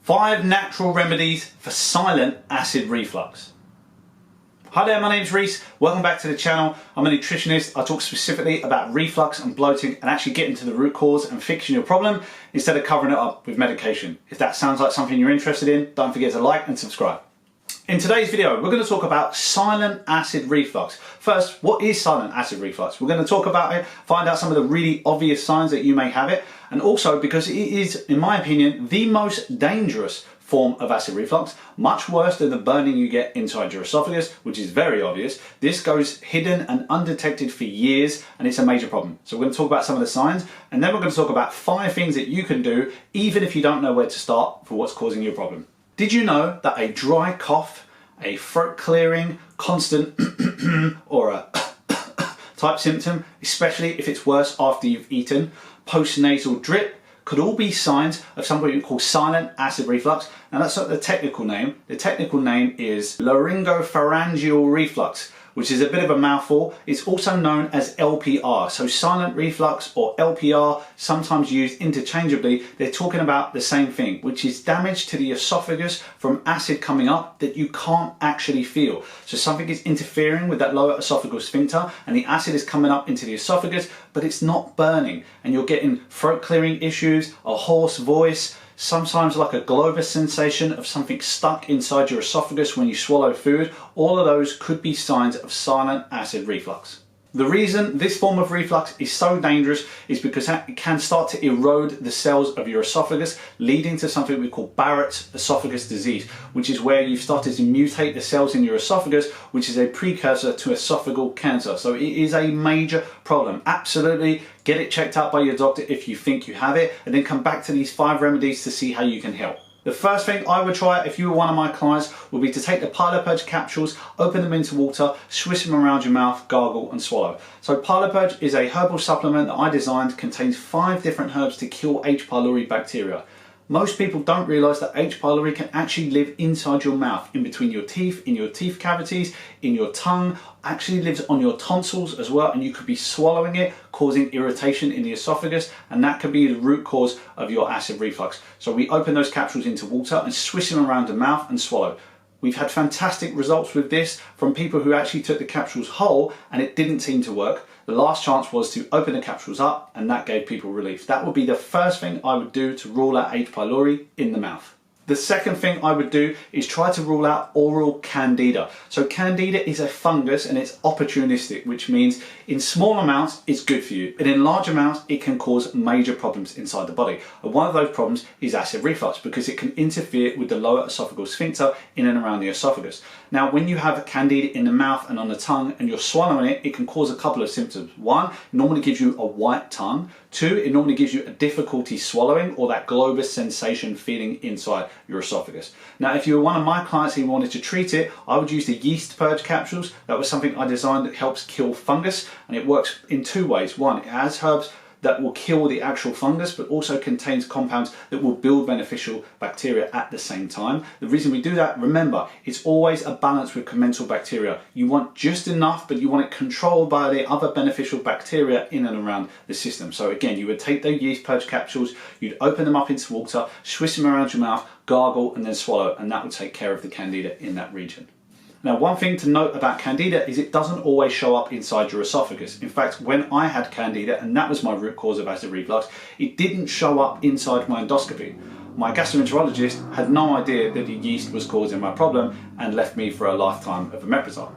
5 natural remedies for silent acid reflux. Hi there, my name's Reese. Welcome back to the channel. I'm a nutritionist. I talk specifically about reflux and bloating and actually getting to the root cause and fixing your problem instead of covering it up with medication. If that sounds like something you're interested in, don't forget to like and subscribe. In today's video, we're going to talk about silent acid reflux. First, what is silent acid reflux? We're going to talk about it, find out some of the really obvious signs that you may have it, and also because it is, in my opinion, the most dangerous form of acid reflux, much worse than the burning you get inside your esophagus, which is very obvious. This goes hidden and undetected for years, and it's a major problem. So we're going to talk about some of the signs, and then we're going to talk about 5 things that you can do, even if you don't know where to start for what's causing your problem. Did you know that a dry cough, a throat clearing, constant or a type symptom, especially if it's worse after you've eaten, postnasal drip, could all be signs of something we call silent acid reflux? Now that's not the technical name. The technical name is laryngopharyngeal reflux, which is a bit of a mouthful. It's also known as LPR. So silent reflux or LPR, sometimes used interchangeably. They're talking about the same thing, which is damage to the esophagus from acid coming up that you can't actually feel. So something is interfering with that lower esophageal sphincter and the acid is coming up into the esophagus, but it's not burning. And you're getting throat clearing issues, a hoarse voice, sometimes like a globus sensation of something stuck inside your esophagus when you swallow food. All of those could be signs of silent acid reflux. The reason this form of reflux is so dangerous is because it can start to erode the cells of your esophagus, leading to something we call Barrett's esophagus disease, which is where you've started to mutate the cells in your esophagus, which is a precursor to esophageal cancer. So it is a major problem. Absolutely get it checked out by your doctor if you think you have it, and then come back to these 5 remedies to see how you can help. The first thing I would try if you were one of my clients would be to take the pylori capsules, open them into water, swish them around your mouth, gargle and swallow. So pylori is a herbal supplement that I designed, contains 5 different herbs to kill H. pylori bacteria. Most people don't realise that H. pylori can actually live inside your mouth, in between your teeth, in your teeth cavities, in your tongue, actually lives on your tonsils as well, and you could be swallowing it, causing irritation in the esophagus, and that could be the root cause of your acid reflux. So we open those capsules into water and swish them around the mouth and swallow. We've had fantastic results with this from people who actually took the capsules whole and it didn't seem to work. The last chance was to open the capsules up and that gave people relief. That would be the first thing I would do to rule out H. pylori in the mouth. The second thing I would do is try to rule out oral candida. So candida is a fungus and it's opportunistic, which means in small amounts it's good for you, but in large amounts it can cause major problems inside the body. And one of those problems is acid reflux because it can interfere with the lower esophageal sphincter in and around the esophagus. Now when you have candida in the mouth and on the tongue and you're swallowing it, it can cause a couple of symptoms. 1, it normally gives you a white tongue. 2, it normally gives you a difficulty swallowing or that globus sensation feeling inside your esophagus. Now if you were one of my clients and you wanted to treat it, I would use the yeast purge capsules. That was something I designed that helps kill fungus, and it works in 2 ways. 1, it has herbs that will kill the actual fungus, but also contains compounds that will build beneficial bacteria at the same time. The reason we do that, remember, it's always a balance with commensal bacteria. You want just enough, but you want it controlled by the other beneficial bacteria in and around the system. So again, you would take the yeast purge capsules, you'd open them up into water, swish them around your mouth, gargle and then swallow, and that would take care of the candida in that region. Now, one thing to note about candida is it doesn't always show up inside your esophagus. In fact, when I had candida, and that was my root cause of acid reflux, it didn't show up inside my endoscopy. My gastroenterologist had no idea that the yeast was causing my problem and left me for a lifetime of omeprazole.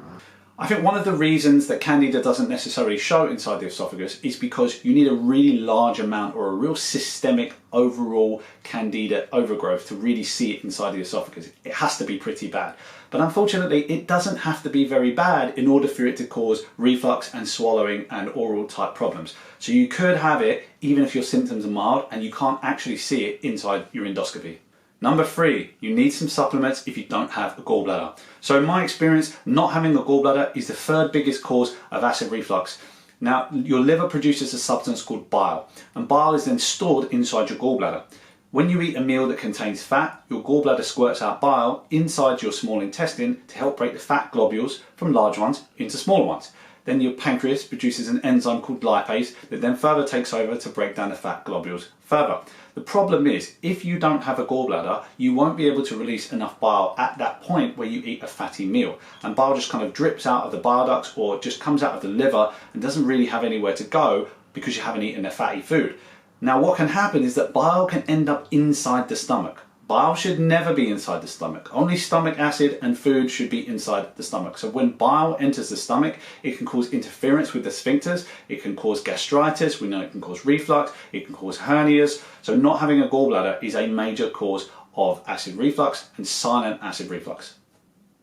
I think one of the reasons that candida doesn't necessarily show inside the esophagus is because you need a really large amount or a real systemic overall candida overgrowth to really see it inside the esophagus. It has to be pretty bad. But unfortunately, it doesn't have to be very bad in order for it to cause reflux and swallowing and oral type problems. So you could have it even if your symptoms are mild and you can't actually see it inside your endoscopy. Number 3, you need some supplements if you don't have a gallbladder. So in my experience, not having a gallbladder is the 3rd biggest cause of acid reflux. Now, your liver produces a substance called bile, and bile is then stored inside your gallbladder. When you eat a meal that contains fat, your gallbladder squirts out bile inside your small intestine to help break the fat globules from large ones into smaller ones. then your pancreas produces an enzyme called lipase that then further takes over to break down the fat globules further. The problem is, if you don't have a gallbladder, you won't be able to release enough bile at that point where you eat a fatty meal. And bile just kind of drips out of the bile ducts or just comes out of the liver and doesn't really have anywhere to go because you haven't eaten a fatty food. Now what can happen is that bile can end up inside the stomach. Bile should never be inside the stomach. Only stomach acid and food should be inside the stomach. So when bile enters the stomach, it can cause interference with the sphincters, it can cause gastritis, we know it can cause reflux, it can cause hernias. So not having a gallbladder is a major cause of acid reflux and silent acid reflux.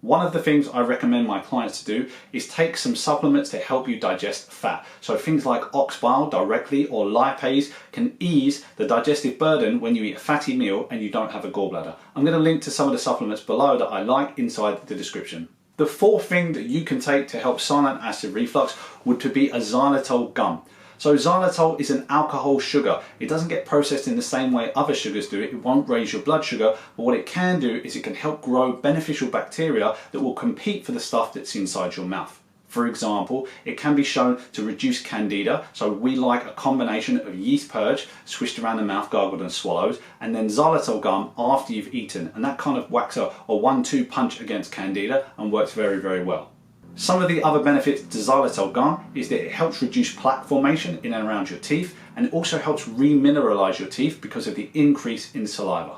One of the things I recommend my clients to do is take some supplements to help you digest fat. So things like ox bile directly or lipase can ease the digestive burden when you eat a fatty meal and you don't have a gallbladder. I'm going to link to some of the supplements below that I like inside the description. The fourth thing that you can take to help silent acid reflux would be a xylitol gum. So xylitol is an alcohol sugar. It doesn't get processed in the same way other sugars do. It won't raise your blood sugar, but what it can do is it can help grow beneficial bacteria that will compete for the stuff that's inside your mouth. For example, it can be shown to reduce candida, so we like a combination of yeast purge, swished around the mouth, gargled and swallowed, and then xylitol gum after you've eaten, and that kind of whacks a 1-2 punch against candida and works very, very well. Some of the other benefits to xylitol gum is that it helps reduce plaque formation in and around your teeth, and it also helps remineralize your teeth because of the increase in saliva.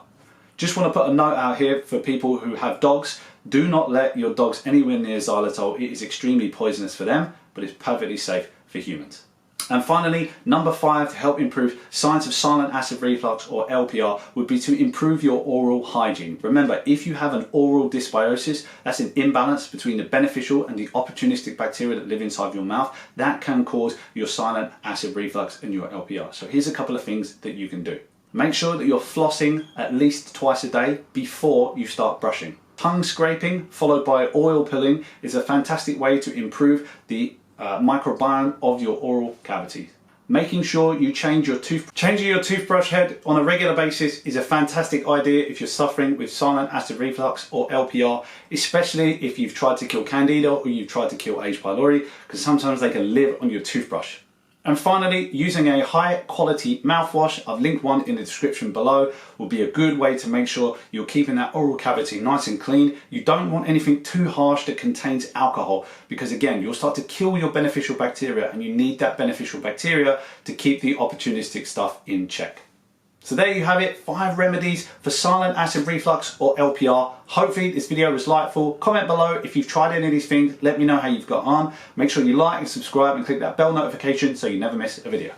Just want to put a note out here for people who have dogs. Do not let your dogs anywhere near xylitol. It is extremely poisonous for them, but it's perfectly safe for humans. And finally, number 5 to help improve signs of silent acid reflux or LPR would be to improve your oral hygiene. Remember, if you have an oral dysbiosis, that's an imbalance between the beneficial and the opportunistic bacteria that live inside your mouth, that can cause your silent acid reflux and your LPR. So here's a couple of things that you can do. Make sure that you're flossing at least twice a day before you start brushing. Tongue scraping followed by oil pulling is a fantastic way to improve the microbiome of your oral cavities. Making sure you changing your toothbrush head on a regular basis is a fantastic idea if you're suffering with silent acid reflux or LPR, especially if you've tried to kill candida or you've tried to kill H. pylori, because sometimes they can live on your toothbrush. And finally, using a high quality mouthwash, I've linked one in the description below, will be a good way to make sure you're keeping that oral cavity nice and clean. You don't want anything too harsh that contains alcohol, because again, you'll start to kill your beneficial bacteria, and you need that beneficial bacteria to keep the opportunistic stuff in check. So there you have it, 5 remedies for silent acid reflux or LPR. Hopefully this video was lightful. Comment below if you've tried any of these things. Let me know how you've got on. Make sure you like and subscribe and click that bell notification so you never miss a video.